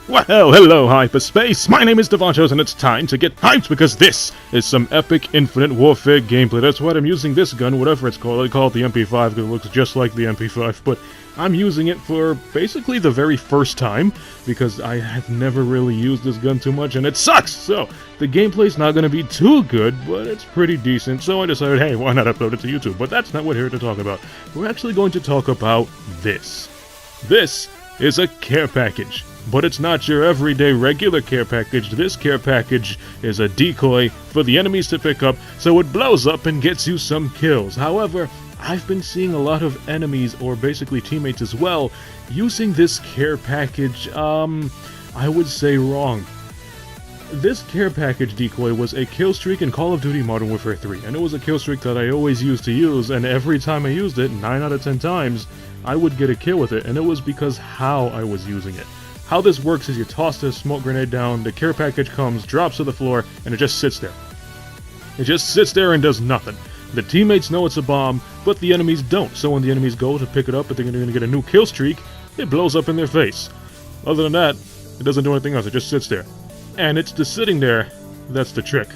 Well, hello, hyperspace! My name is Davontos, and it's time to get hyped because this is some epic Infinite Warfare gameplay. That's why I'm using this gun, whatever it's called. I call it the MP5 because it looks just like the MP5, but I'm using it for basically the very first time because I have never really used this gun too much, and it sucks! So, the gameplay's not going to be too good, but it's pretty decent, so I decided, hey, why not upload it to YouTube? But that's not what we're here to talk about. We're actually going to talk about this. This is a care package. But it's not your everyday regular care package. This care package is a decoy for the enemies to pick up, so it blows up and gets you some kills. However, I've been seeing a lot of enemies, or basically teammates as well, using this care package, I would say wrong. This care package decoy was a kill streak in Call of Duty Modern Warfare 3, and it was a kill streak that I always used to use, and every time I used it, 9 out of 10 times, I would get a kill with it, and it was because how I was using it. How this works is you toss this smoke grenade down, the care package comes, drops to the floor, and it just sits there. It just sits there and does nothing. The teammates know it's a bomb, but the enemies don't, so when the enemies go to pick it up and they're going to get a new kill streak, it blows up in their face. Other than that, it doesn't do anything else, it just sits there. And it's just sitting there, that's the trick.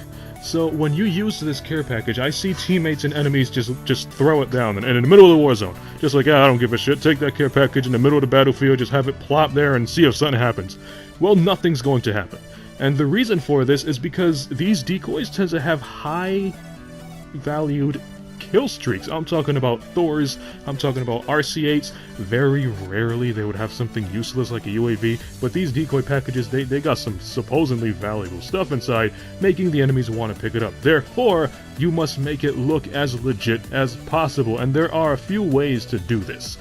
So when you use this care package, I see teammates and enemies just throw it down and in the middle of the war zone. Just like, I don't give a shit, take that care package in the middle of the battlefield, just have it plop there and see if something happens. Well, nothing's going to happen. And the reason for this is because these decoys tend to have high valued kill streaks. I'm talking about Thors, I'm talking about RC8s. Very rarely they would have something useless like a UAV, but these decoy packages, they got some supposedly valuable stuff inside, making the enemies want to pick it up. Therefore, you must make it look as legit as possible, and there are a few ways to do this.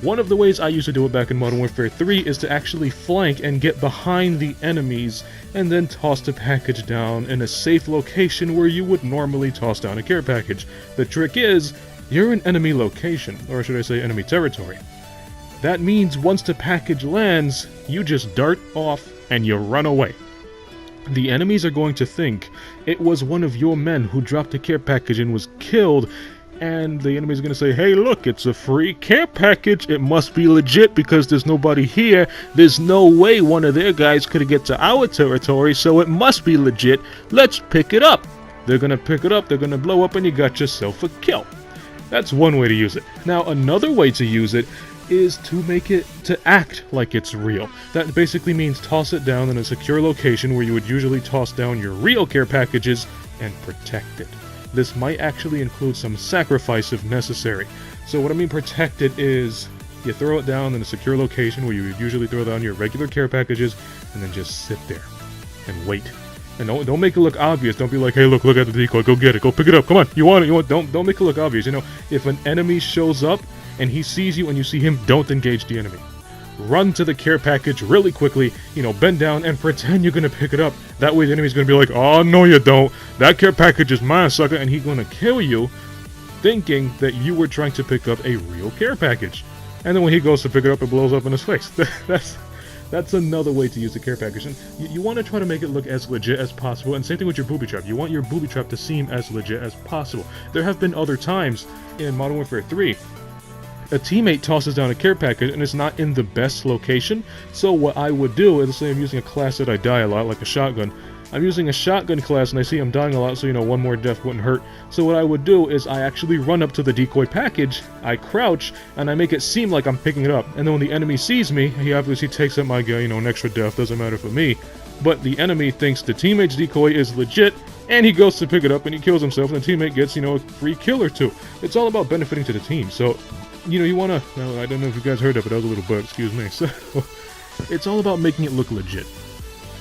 One of the ways I used to do it back in Modern Warfare 3 is to actually flank and get behind the enemies and then toss the package down in a safe location where you would normally toss down a care package. The trick is, you're in enemy location, or should I say enemy territory. That means once the package lands, you just dart off and you run away. The enemies are going to think it was one of your men who dropped the care package and was killed, and the enemy's gonna say, hey look, it's a free care package, it must be legit because there's nobody here, there's no way one of their guys could get to our territory, so it must be legit, let's pick it up. They're gonna pick it up, they're gonna blow up, and you got yourself a kill. That's one way to use it. Now another way to use it is to make it to act like it's real. That basically means toss it down in a secure location where you would usually toss down your real care packages and protect it. This might actually include some sacrifice if necessary. So what I mean protected is, you throw it down in a secure location where you would usually throw down your regular care packages, and then just sit there and wait. And don't make it look obvious. Don't be like, hey look at the decoy, go get it, go pick it up, come on, you want it, don't make it look obvious. You know, if an enemy shows up and he sees you and you see him, don't engage the enemy. Run to the care package really quickly, bend down and pretend you're gonna pick it up. That way the enemy's gonna be like, oh no you don't, that care package is mine, sucker, and he's gonna kill you, thinking that you were trying to pick up a real care package. And then when he goes to pick it up, it blows up in his face. That's another way to use the care package. And you want to try to make it look as legit as possible, and same thing with your booby trap. You want your booby trap to seem as legit as possible. There have been other times in Modern Warfare 3, a teammate tosses down a care package and it's not in the best location, so what I would do is, let's say I'm using a class that I die a lot, like a shotgun. I'm using a shotgun class and I see I'm dying a lot, so one more death wouldn't hurt. So what I would do is I actually run up to the decoy package, I crouch, and I make it seem like I'm picking it up. And then when the enemy sees me, he obviously takes up my guy, an extra death, doesn't matter for me. But the enemy thinks the teammate's decoy is legit, and he goes to pick it up and he kills himself, and the teammate gets, a free kill or two. It's all about benefiting to the team, so you want to, I don't know if you guys heard that, but that was a little bug, excuse me. So, it's all about making it look legit.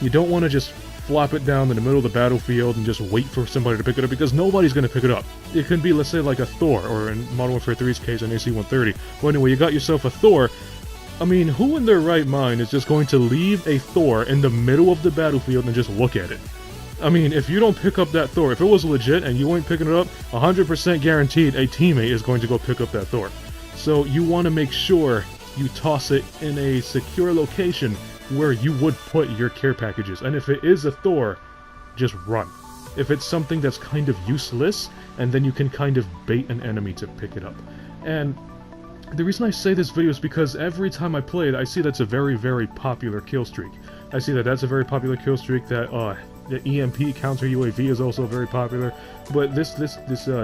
You don't want to just flop it down in the middle of the battlefield and just wait for somebody to pick it up, because nobody's going to pick it up. It can be, let's say, like a Thor, or in Modern Warfare 3's case, an AC-130. Well, anyway, you got yourself a Thor. I mean, who in their right mind is just going to leave a Thor in the middle of the battlefield and just look at it? I mean, if you don't pick up that Thor, if it was legit and you ain't picking it up, 100% guaranteed a teammate is going to go pick up that Thor. So you want to make sure you toss it in a secure location where you would put your care packages. And if it is a Thor, just run. If it's something that's kind of useless, and then you can kind of bait an enemy to pick it up. And the reason I say this video is because every time I play it, I see that's a very, very popular kill streak. I see that that's a very popular kill streak. That the EMP counter UAV is also very popular. But this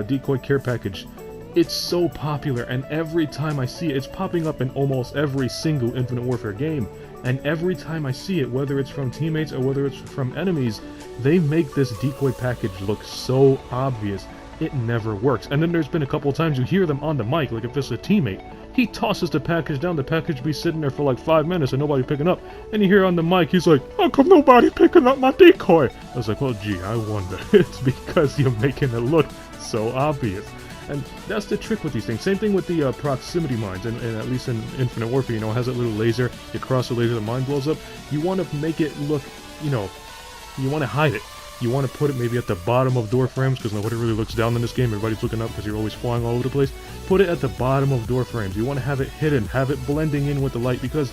decoy care package, it's so popular, and every time I see it, it's popping up in almost every single Infinite Warfare game. And every time I see it, whether it's from teammates or whether it's from enemies, they make this decoy package look so obvious. It never works. And then there's been a couple of times you hear them on the mic, like if it's a teammate. He tosses the package down, the package be sitting there for like 5 minutes and nobody picking up. And you hear on the mic, he's like, how come nobody picking up my decoy? I was like, well, gee, I wonder. It's because you're making it look so obvious. And that's the trick with these things. Same thing with the proximity mines, and at least in Infinite Warfare, you know, it has that little laser. You cross the laser, the mine blows up. You want to make it look, you know, you want to hide it. You want to put it maybe at the bottom of door frames, because nobody really looks down in this game. Everybody's looking up because you're always flying all over the place. Put it at the bottom of door frames. You want to have it hidden, have it blending in with the light, because,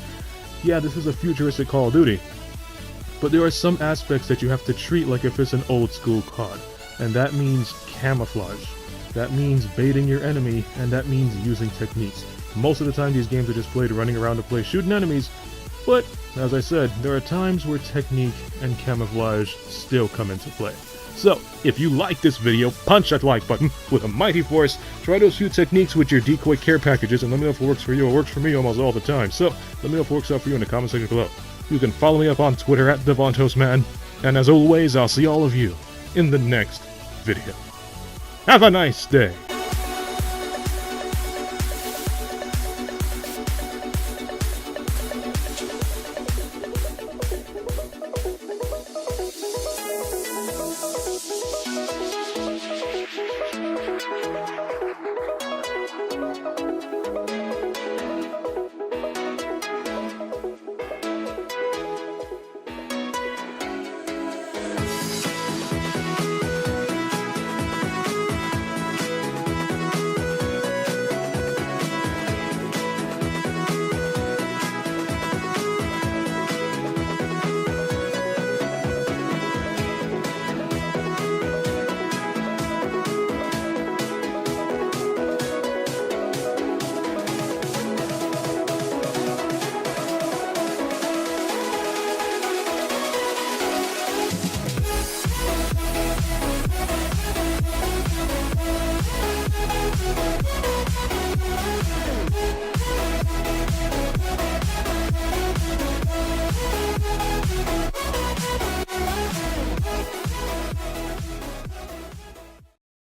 yeah, this is a futuristic Call of Duty. But there are some aspects that you have to treat like if it's an old school COD. And that means camouflage. That means baiting your enemy, and that means using techniques. Most of the time these games are just played running around the place shooting enemies, but, as I said, there are times where technique and camouflage still come into play. So, if you like this video, punch that like button with a mighty force, try those few techniques with your decoy care packages, and let me know if it works for you. It works for me almost all the time, so let me know if it works out for you in the comment section below. You can follow me up on Twitter at DevontosMan, and as always, I'll see all of you in the next video. Have a nice day.